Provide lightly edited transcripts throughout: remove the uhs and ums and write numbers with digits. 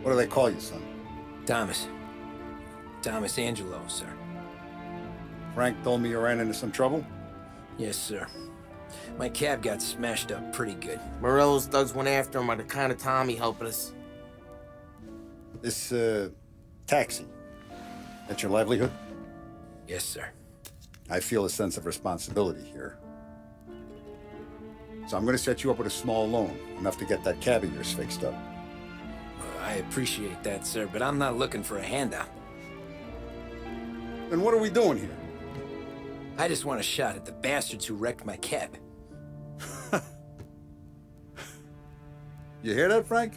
What do they call you, son? Thomas. Thomas Angelo, sir. Frank told me you ran into some trouble? Yes, sir. My cab got smashed up pretty good. Morello's thugs went after him by the kind of Tommy helping us. This, taxi, that's your livelihood? Yes, sir. I feel a sense of responsibility here. So I'm gonna set you up with a small loan, enough to get that cab of yours fixed up. I appreciate that, sir, but I'm not looking for a handout. Then what are we doing here? I just want a shot at the bastards who wrecked my cab. You hear that, Frank?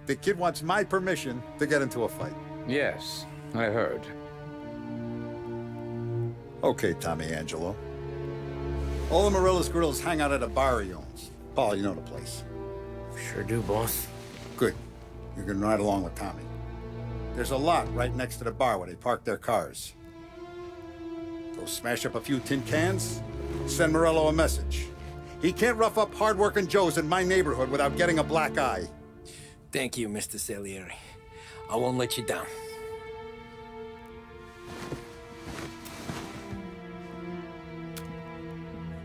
The kid wants my permission to get into a fight. Yes, I heard. Okay, Tommy Angelo. All the Morello's grills hang out at a bar he owns. Paul, you know the place. Sure do, boss. Good. You can ride along with Tommy. There's a lot right next to the bar where they park their cars. Go smash up a few tin cans, send Morello a message. He can't rough up hard-working Joes in my neighborhood without getting a black eye. Thank you, Mr. Salieri. I won't let you down.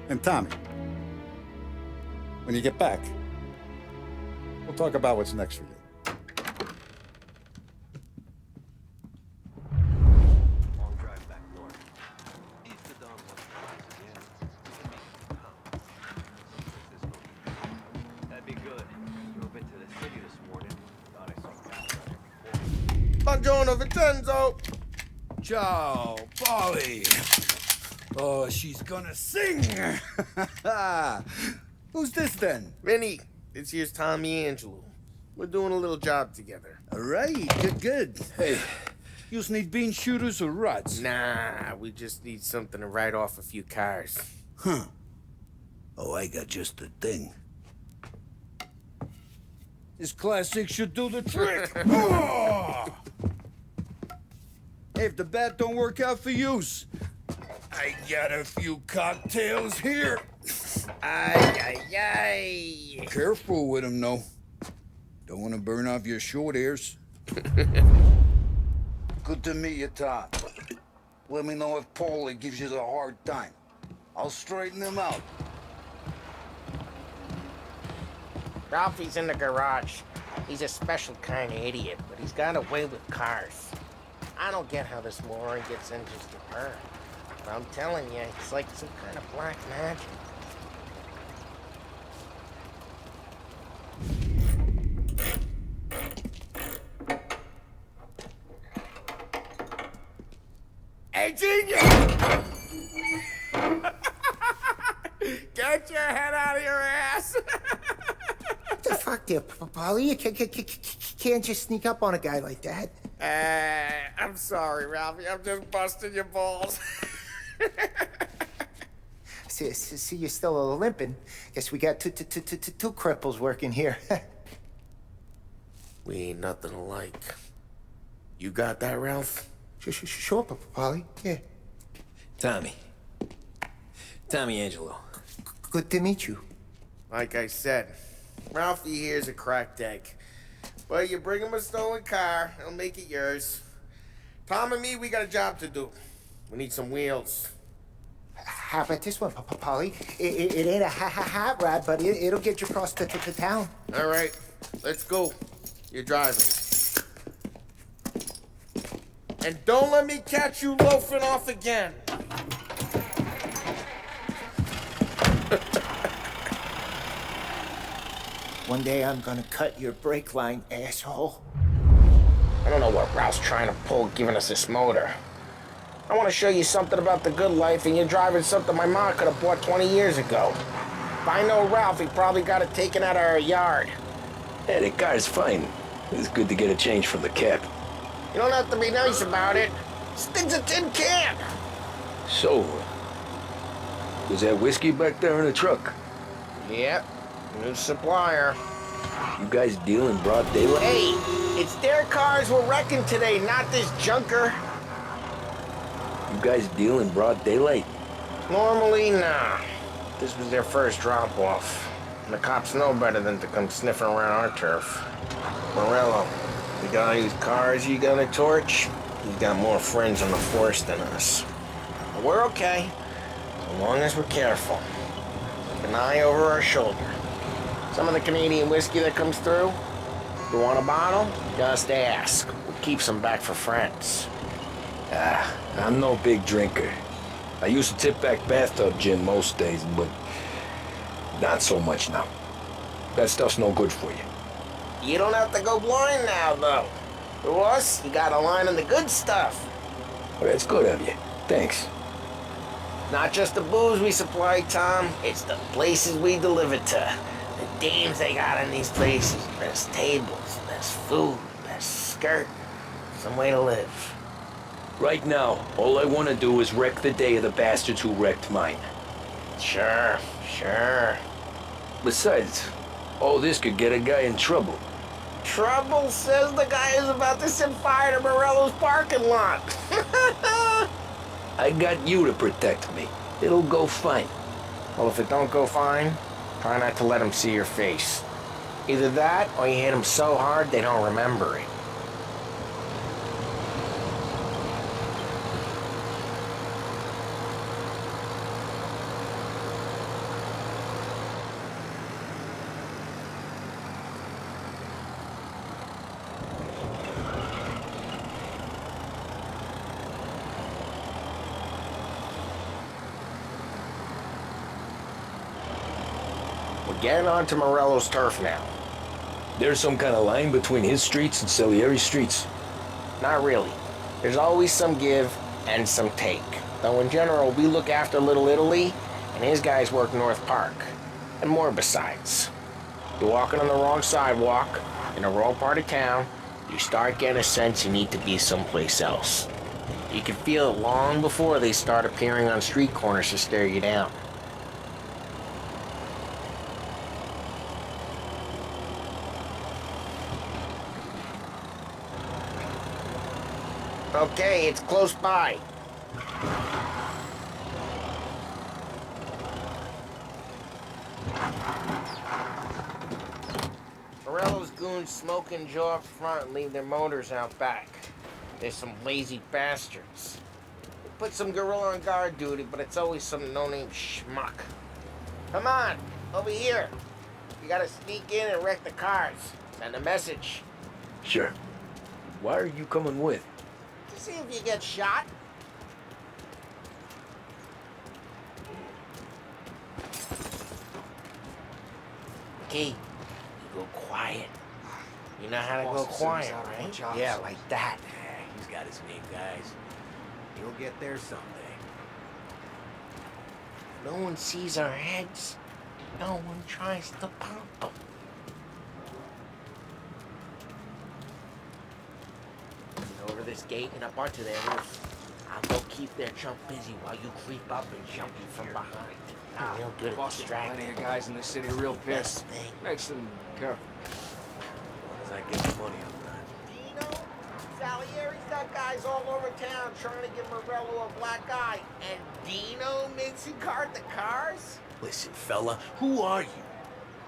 And Tommy, when you get back, we'll talk about what's next for you. Long drive back north. East of Don That'd be good. Drove into the city this morning. Thought I saw cops out there before. Buongiorno, Vincenzo! Ciao, Polly. Oh, she's gonna sing. Who's this then? Vinny, this here's Tommy Angelo. We're doing a little job together. All right, good. Hey, you just need bean shooters or rods? Nah, we just need something to write off a few cars. Huh. Oh, I got just the thing. This classic should do the trick. Oh! Hey, if the bat don't work out for use, I got a few cocktails here. Ay, ay, ay. Careful with them, though. Don't want to burn off your short hairs. Good to meet you, Tom. Let me know if Paulie gives you the hard time. I'll straighten him out. Ralphie's in the garage. He's a special kind of idiot, but he's got a way with cars. I don't get how this moron gets in just to burn. But I'm telling you, it's like some kind of black magic. Hey, genius! Get your head out of your ass! What the fuck there, Polly? You can't just sneak up on a guy like that. I'm sorry, Ralphie. I'm just busting your balls. See, you're still limping. Guess we got two cripples working here. We ain't nothing alike. You got that, Ralph? Sure, Polly. Yeah. Tommy. Tommy Angelo. Good to meet you. Like I said, Ralphie here's a cracked egg. But you bring him a stolen car, he'll make it yours. Tom and me, we got a job to do. We need some wheels. How about this one, Polly? It ain't a hot rod, but it'll get you across to town. All right, let's go. You're driving. And don't let me catch you loafing off again. One day I'm gonna cut your brake line, asshole. I don't know what Ralph's trying to pull giving us this motor. I want to show you something about the good life, and you're driving something my mom could have bought 20 years ago. If I know Ralph, he probably got it taken out of our yard. Yeah, the car's fine. It's good to get a change from the cab. You don't have to be nice about it. This thing's a tin can. So, was that whiskey back there in the truck? Yep, new supplier. You guys deal in broad daylight? Hey, it's their cars we're wrecking today, not this junker. You guys deal in broad daylight? Normally, nah. This was their first drop-off. The cops know better than to come sniffing around our turf. Morello, The guy whose cars you gonna torch, he's got more friends on the force than us. But we're okay, as long as we're careful. Keep an eye over our shoulder. Some of the Canadian whiskey that comes through, you want a bottle? Just ask. We'll keep some back for friends. I'm no big drinker. I used to tip back bathtub gin most days, but not so much now. That stuff's no good for you. You don't have to go blind now, though. To us, you got a line on the good stuff. Well, that's good of you. Thanks. Not just the booze we supply, Tom. It's the places we deliver to. The dames they got in these places. Best tables, best food, best skirt. Some way to live. Right now, all I want to do is wreck the day of the bastards who wrecked mine. Sure. Besides, all this could get a guy in trouble. Trouble says the guy is about to set fire to Morello's parking lot. I got you to protect me. It'll go fine. Well, if it don't go fine, try not to let him see your face. Either that, or you hit him so hard they don't remember it. We're getting onto Morello's turf now. There's some kind of line between his streets and Salieri's streets. Not really. There's always some give and some take. Though in general, we look after Little Italy, and his guys work North Park. And more besides. You're walking on the wrong sidewalk, in the wrong part of town, you start getting a sense you need to be someplace else. You can feel it long before they start appearing on street corners to stare you down. Okay, it's close by. Morello's goons smoke and jaw up front and leave their motors out back. There's some lazy bastards. They put some gorilla on guard duty, but it's always some no-name schmuck. Come on, over here. You gotta sneak in and wreck the cars. Send a message. Sure. Why are you coming with? To see if you get shot. Okay, you go quiet. You know how to go quiet, right? Yeah, like that. He's got his name, guys. He'll get there someday. No one sees our heads. No one tries to pop them. Over this gate and up onto their roof. I'll go keep their chump busy while you creep up and jump you from behind. I'm real good at distracting. Plenty of guys in this city are real pissed. Best thing. Makes them careful. As long as I get the money on that. Dino, Salieri's got guys all over town trying to give Morello a black eye. And Dino makes you cart the cars? Listen, fella, who are you?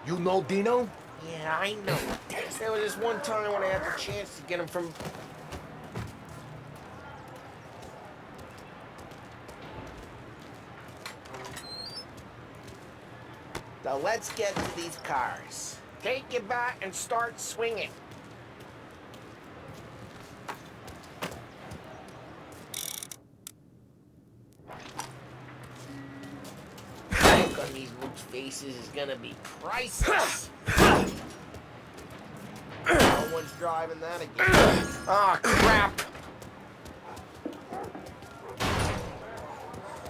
You know Dino? Yeah, I know. There was this one time when I had the chance to get him from... Now let's get to these cars. Take your bat and start swinging. Look on these looks faces is gonna be priceless. No one's driving that again. Oh, crap.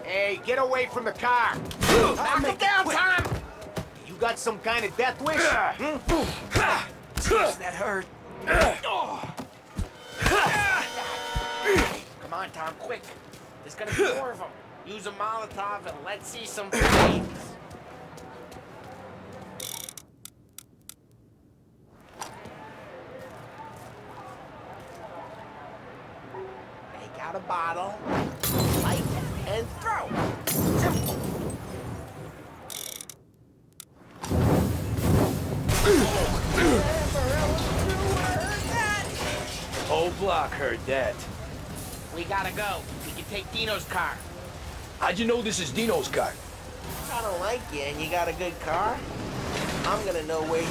Hey, get away from the car! Knock it down, Tom! You got some kind of death wish? Jeez, that hurt. Come on, Tom, quick. There's gonna be more of them. Use a Molotov and let's see some flames. Take out a bottle, light, and throw. Simple. block heard that. We gotta go. We can take Dino's car. How'd you know this is Dino's car? I don't like you and you got a good car. I'm gonna know where you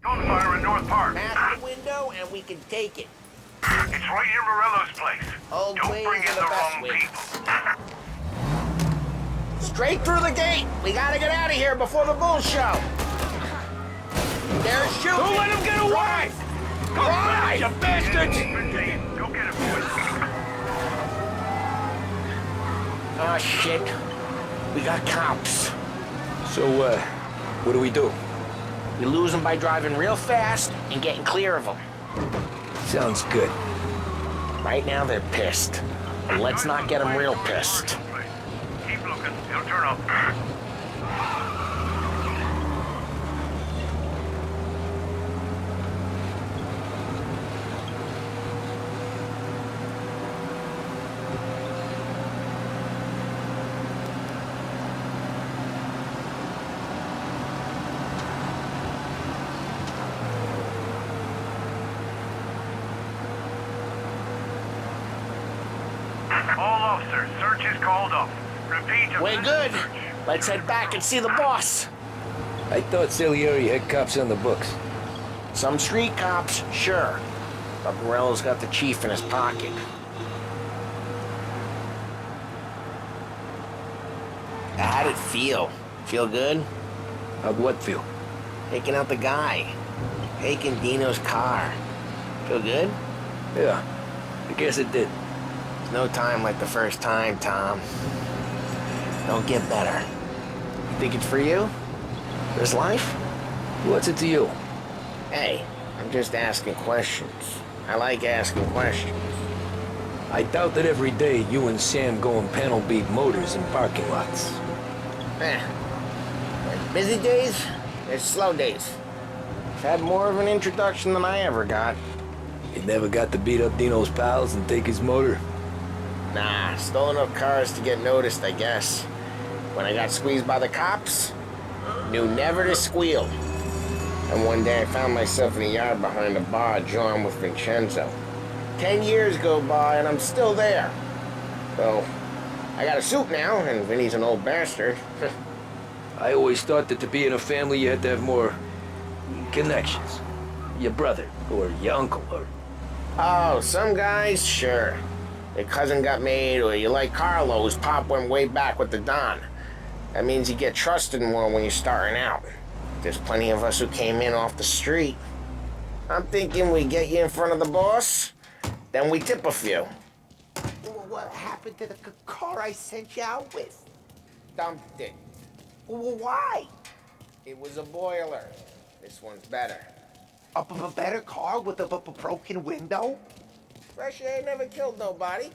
Gunfire in North Park. pass the window and we can take it. It's right near Morello's place. Old Don't ways bring in are the the best wrong ways. people. Straight through the gate. We gotta get out of here before the bull show. They're shooting. Don't let him get away! Go back, you bastards! Go get it, boys. Oh, shit. We got cops. So, what do we do? We lose them by driving real fast and getting clear of them. Sounds good. Right now, they're pissed. But let's not get them real pissed. Keep looking. He'll turn up. All officers, search is called off. Repeat. We're good. Let's head back and see the boss. I thought Salieri had cops on the books. Some street cops, sure. But Morello's got the chief in his pocket. How'd it feel? Feel good? How'd what feel? Taking out the guy. Taking Dino's car. Feel good? Yeah, I guess it did. There's no time like the first time, Tom. Don't get better. You think it's for you? This life? What's it to you? Hey, I'm just asking questions. I like asking questions. I doubt that every day you and Sam go and panel beat motors in parking lots. There's busy days, there's slow days. I've had more of an introduction than I ever got. You never got to beat up Dino's pals and take his motor? Nah, stole enough cars to get noticed, I guess. When I got squeezed by the cops, knew never to squeal. And one day I found myself in a yard behind a bar joined with Vincenzo. 10 years go by and I'm still there. So, I got a suit now, and Vinny's an old bastard. I always thought that to be in a family you had to have more connections. Your brother, or your uncle, or... Oh, some guys, sure. Your cousin got made, or you like Carlos, Pop went way back with the Don. That means you get trusted more when you're starting out. There's plenty of us who came in off the street. I'm thinking we get you in front of the boss, then we tip a few. What happened to the car I sent you out with? Dumped it. Why? It was a boiler. This one's better. A better car with a broken window? Fresh air never killed nobody.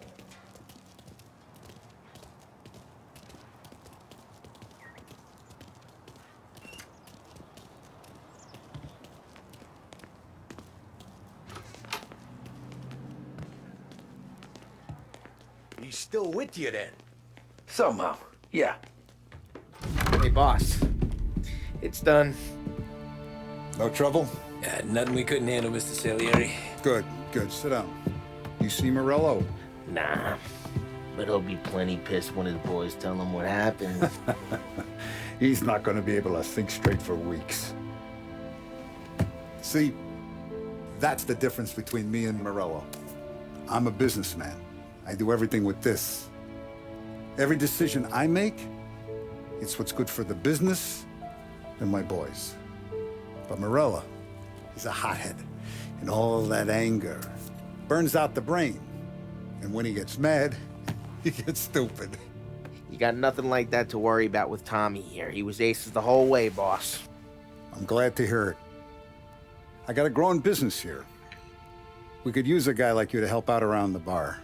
He's still with you then? Somehow, yeah. Hey, boss. It's done. No trouble? Yeah, nothing we couldn't handle, Mr. Salieri. Good, good. Sit down. You see Morello? Nah. But he'll be plenty pissed when his boys tell him what happened. He's not going to be able to think straight for weeks. See, that's the difference between me and Morello. I'm a businessman. I do everything with this. Every decision I make, it's what's good for the business and my boys. But Morello, he's a hothead, and all that anger burns out the brain. And when he gets mad, he gets stupid. You got nothing like that to worry about with Tommy here. He was aces the whole way, boss. I'm glad to hear it. I got a growing business here. We could use a guy like you to help out around the bar.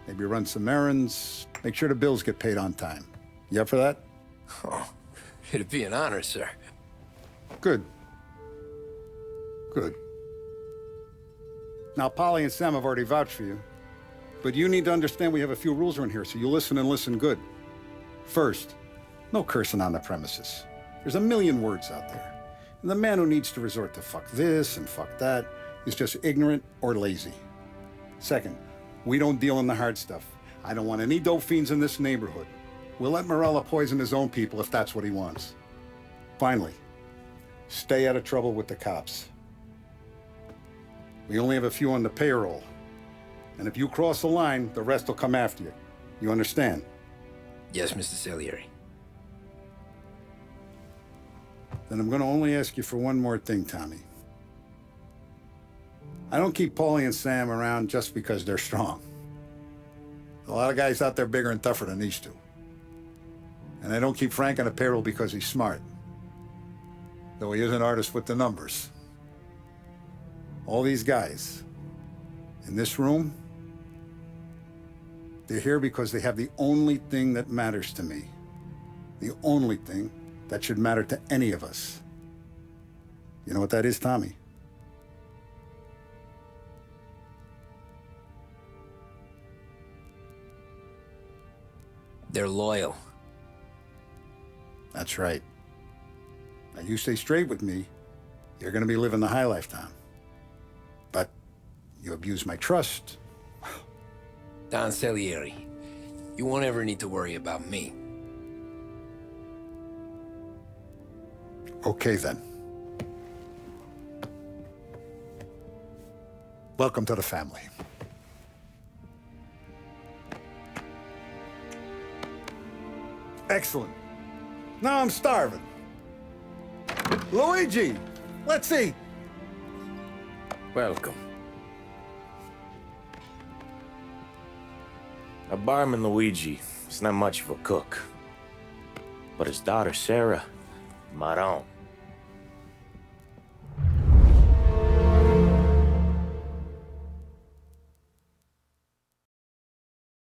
Maybe run some errands, make sure the bills get paid on time. You up for that? Oh, it'd be an honor, sir. Good. Good. Now, Polly and Sam have already vouched for you. But you need to understand we have a few rules around here, so you listen and listen good. First, no cursing on the premises. There's a million words out there. And the man who needs to resort to fuck this and fuck that, is just ignorant or lazy. Second, we don't deal in the hard stuff. I don't want any dope fiends in this neighborhood. We'll let Morella poison his own people if that's what he wants. Finally, stay out of trouble with the cops. We only have a few on the payroll. And if you cross the line, the rest will come after you. You understand? Yes, Mr. Salieri. Then I'm gonna only ask you for one more thing, Tommy. I don't keep Paulie and Sam around just because they're strong. A lot of guys out there bigger and tougher than these two. And I don't keep Frank on the payroll because he's smart. Though he is an artist with the numbers. All these guys in this room, they're here because they have the only thing that matters to me. The only thing that should matter to any of us. You know what that is, Tommy? They're loyal. That's right. Now you stay straight with me, you're gonna be living the high life, Tom. But you abuse my trust. Don Salieri, you won't ever need to worry about me. Okay, then. Welcome to the family. Excellent. Now I'm starving. Luigi, let's eat. Welcome. Our barman Luigi is not much of a cook. But his daughter Sarah, Maron.